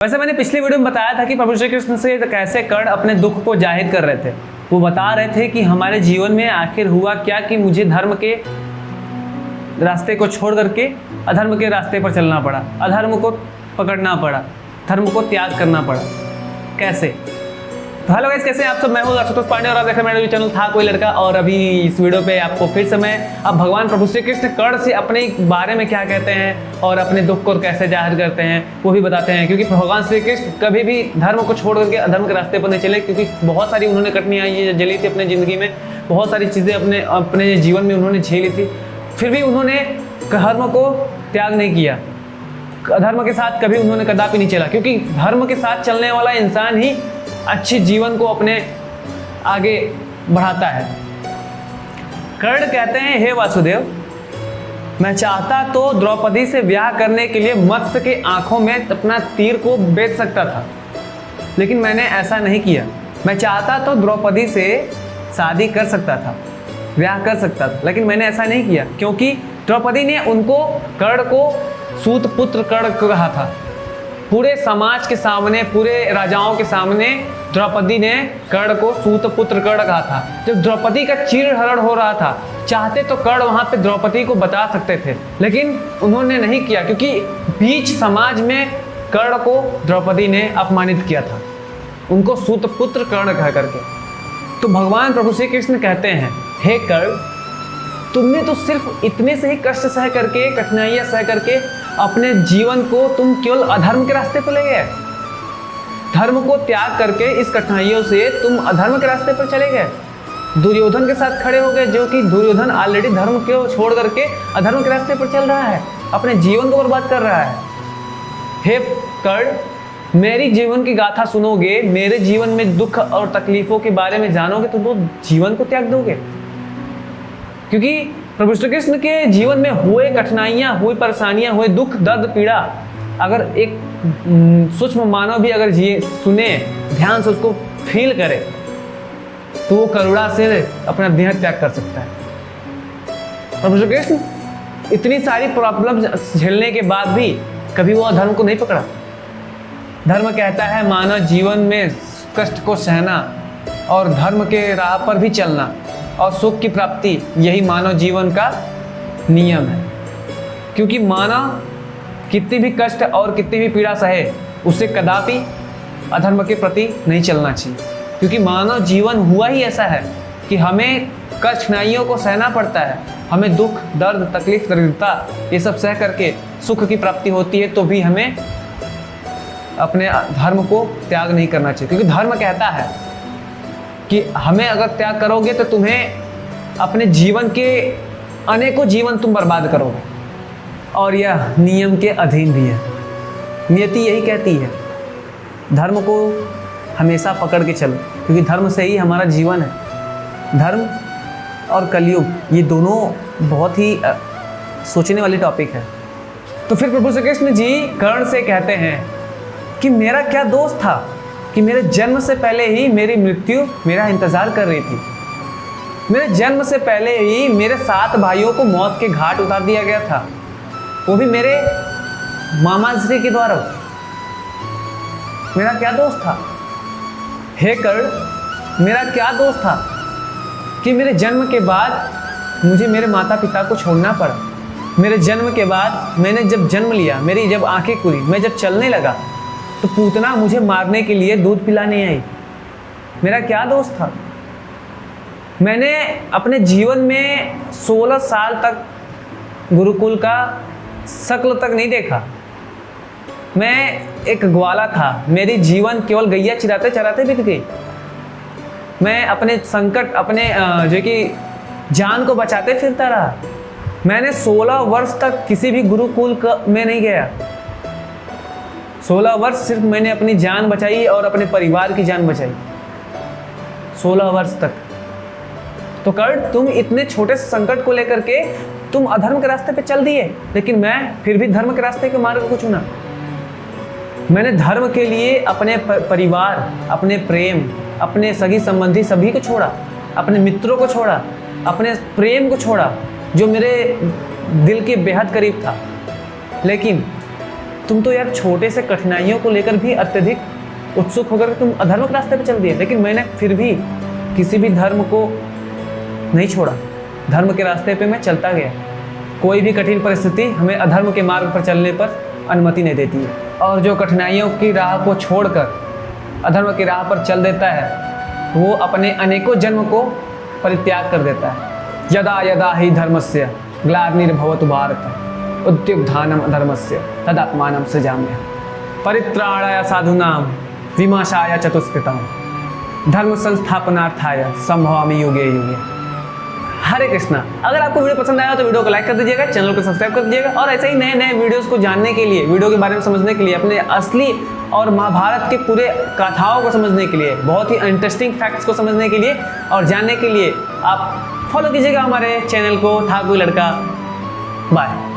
वैसे मैंने पिछली वीडियो में बताया था कि प्रभु श्री कृष्ण से कैसे कर्ण अपने दुख को जाहिर कर रहे थे। वो बता रहे थे कि हमारे जीवन में आखिर हुआ क्या कि मुझे धर्म के रास्ते को छोड़ करके अधर्म के रास्ते पर चलना पड़ा, अधर्म को पकड़ना पड़ा, धर्म को त्याग करना पड़ा। कैसे? तो हेलो गाइस, कैसे हैं आप सब? मैं हूं आशुतोष पांडे और आप देख रहे हैं मेरा चैनल था कोई लड़का। और अभी इस वीडियो पे आपको फिर से मैं अब भगवान प्रभु श्री कृष्ण कर्ण से अपने बारे में क्या कहते हैं और अपने दुख को कैसे जाहिर करते हैं वो भी बताते हैं। क्योंकि भगवान श्री कृष्ण कभी भी धर्म को छोड़ करके अधर्म के रास्ते पर नहीं चले, क्योंकि बहुत सारी उन्होंने कठिनाइयां झेली थी अपनी ज़िंदगी में, बहुत सारी चीज़ें अपने जीवन में उन्होंने झेली थी, फिर भी उन्होंने धर्म को त्याग नहीं किया। अधर्म के साथ कभी उन्होंने कदापि नहीं चला, क्योंकि धर्म के साथ चलने वाला इंसान ही अच्छी जीवन को अपने आगे बढ़ाता है। कर्ण कहते हैं, हे वासुदेव, मैं चाहता तो द्रौपदी से ब्याह करने के लिए मत्स्य के आंखों में अपना तीर को बेच सकता था, लेकिन मैंने ऐसा नहीं किया। मैं चाहता तो द्रौपदी से शादी कर सकता था, ब्याह कर सकता था, लेकिन मैंने ऐसा नहीं किया, क्योंकि द्रौपदी ने उनको कर्ण को सूत पुत्र कर्ण कहा था। पूरे समाज के सामने, पूरे राजाओं के सामने द्रौपदी ने कर्ण को सूत पुत्र कर्ण कहा था। जब द्रौपदी का चीरहरण हो रहा था, चाहते तो कर्ण वहां पे द्रौपदी को बता सकते थे, लेकिन उन्होंने नहीं किया, क्योंकि बीच समाज में कर्ण को द्रौपदी ने अपमानित किया था, उनको सूत पुत्र कर्ण कह करके। तो भगवान प्रभु श्री कृष्ण कहते हैं, हे कर्ण, तुमने तो सिर्फ इतने से ही कष्ट सह करके, कठिनाइयां सह करके अपने जीवन को तुम केवल अधर्म के रास्ते पर ले गए। धर्म को त्याग करके इस कठिनाइयों से तुम अधर्म के रास्ते पर चले गए, दुर्योधन के साथ खड़े हो गए, जो कि दुर्योधन ऑलरेडी धर्म को छोड़ करके अधर्म के रास्ते पर चल रहा है, अपने जीवन को बर्बाद कर रहा है। हे कर्ण, मेरी जीवन की गाथा सुनोगे, मेरे जीवन में दुख और तकलीफों के बारे में जानोगे तो तुम जीवन को त्याग दोगे। क्योंकि प्रभु श्री कृष्ण के जीवन में हुए कठिनाइयां, हुई परेशानियां, हुए दुख, दर्द, पीड़ा, अगर एक सूक्ष्म मानव भी अगर सुने, ध्यान से उसको फील करे, तो वो करुणा से अपना देह त्याग कर सकता है। प्रभु श्री कृष्ण इतनी सारी प्रॉब्लम्स झेलने के बाद भी कभी वो अधर्म को नहीं पकड़ा। धर्म कहता है मानव जीवन में कष्ट को सहना और धर्म के राह पर भी चलना और सुख की प्राप्ति, यही मानव जीवन का नियम है। क्योंकि मानव कितनी भी कष्ट और कितनी भी पीड़ा सहे, उसे कदापि अधर्म के प्रति नहीं चलना चाहिए। क्योंकि मानव जीवन हुआ ही ऐसा है कि हमें कठिनाइयों को सहना पड़ता है, हमें दुख, दर्द, तकलीफ, दरिद्रता, ये सब सह करके सुख की प्राप्ति होती है, तो भी हमें अपने धर्म को त्याग नहीं करना चाहिए। क्योंकि धर्म कहता है कि हमें अगर त्याग करोगे तो तुम्हें अपने जीवन के अनेकों जीवन तुम बर्बाद करोगे, और यह नियम के अधीन भी है। नियति यही कहती है, धर्म को हमेशा पकड़ के चलो, क्योंकि धर्म से ही हमारा जीवन है। धर्म और कलयुग, ये दोनों बहुत ही सोचने वाली टॉपिक है। तो फिर प्रभु श्री कृष्ण जी कर्ण से कहते हैं कि मेरा क्या दोष था कि मेरे जन्म से पहले ही मेरी मृत्यु मेरा इंतजार कर रही थी। मेरे जन्म से पहले ही मेरे 7 भाइयों को मौत के घाट उतार दिया गया था, वो भी मेरे मामा श्री के द्वारा। मेरा क्या दोष था? हे कर्ण, मेरा क्या दोष था कि मेरे जन्म के बाद मुझे मेरे माता पिता को छोड़ना पड़ा। मेरे जन्म के बाद मैंने जब जन्म लिया, मेरी जब आंखें खुली, मैं जब चलने लगा, तो पूतना मुझे मारने के लिए दूध पिलाने आई। मेरा क्या दोष था? मैंने अपने जीवन में 16 साल तक गुरुकुल का शक्ल तक नहीं देखा। मैं एक ग्वाला था, मेरी जीवन केवल गैया चिराते चराते बीत गई। मैं अपने संकट, अपने जो कि जान को बचाते फिरता रहा। मैंने 16 वर्ष तक किसी भी गुरुकुल में नहीं गया। 16 वर्ष सिर्फ मैंने अपनी जान बचाई और अपने परिवार की जान बचाई, 16 वर्ष तक। तो कर्ण, तुम इतने छोटे संकट को लेकर के तुम अधर्म के रास्ते पे चल दिए, लेकिन मैं फिर भी धर्म के रास्ते के मार्ग को चुना। मैंने धर्म के लिए अपने परिवार, अपने प्रेम, अपने सगी संबंधी सभी को छोड़ा, अपने मित्रों को छोड़ा, अपने प्रेम को छोड़ा जो मेरे दिल के बेहद करीब था। लेकिन तुम तो यार छोटे से कठिनाइयों को लेकर भी अत्यधिक उत्सुक होकर तुम अधर्म के रास्ते पे चल दिए, लेकिन मैंने फिर भी किसी भी धर्म को नहीं छोड़ा। धर्म के रास्ते पे मैं चलता गया। कोई भी कठिन परिस्थिति हमें अधर्म के मार्ग पर चलने पर अनुमति नहीं देती है। और जो कठिनाइयों की राह को छोड़कर अधर्म की राह पर चल देता है वो अपने अनेकों जन्म को परित्याग कर देता है। यदा यदा ही धर्मस्य ग्लानिर्भवतु भारत उद्युक्तानम अधर्मस्य तदात्मानं सृजाम्यहम्। परित्राणाय साधूनां विनाशाय चतुष्कृतं धर्म संस्थापनार्थाय संभवामि युगे युगे। हरे कृष्णा। अगर आपको वीडियो पसंद आया तो वीडियो को लाइक कर दीजिएगा, चैनल को सब्सक्राइब कर दीजिएगा और ऐसे ही नए नए वीडियोस को जानने के लिए, वीडियो के बारे में समझने के लिए, अपने असली और महाभारत के पूरे कथाओं को समझने के लिए, बहुत ही इंटरेस्टिंग फैक्ट्स को समझने के लिए और जानने के लिए आप फॉलो कीजिएगा हमारे चैनल को ठाकुर लड़का। बाय।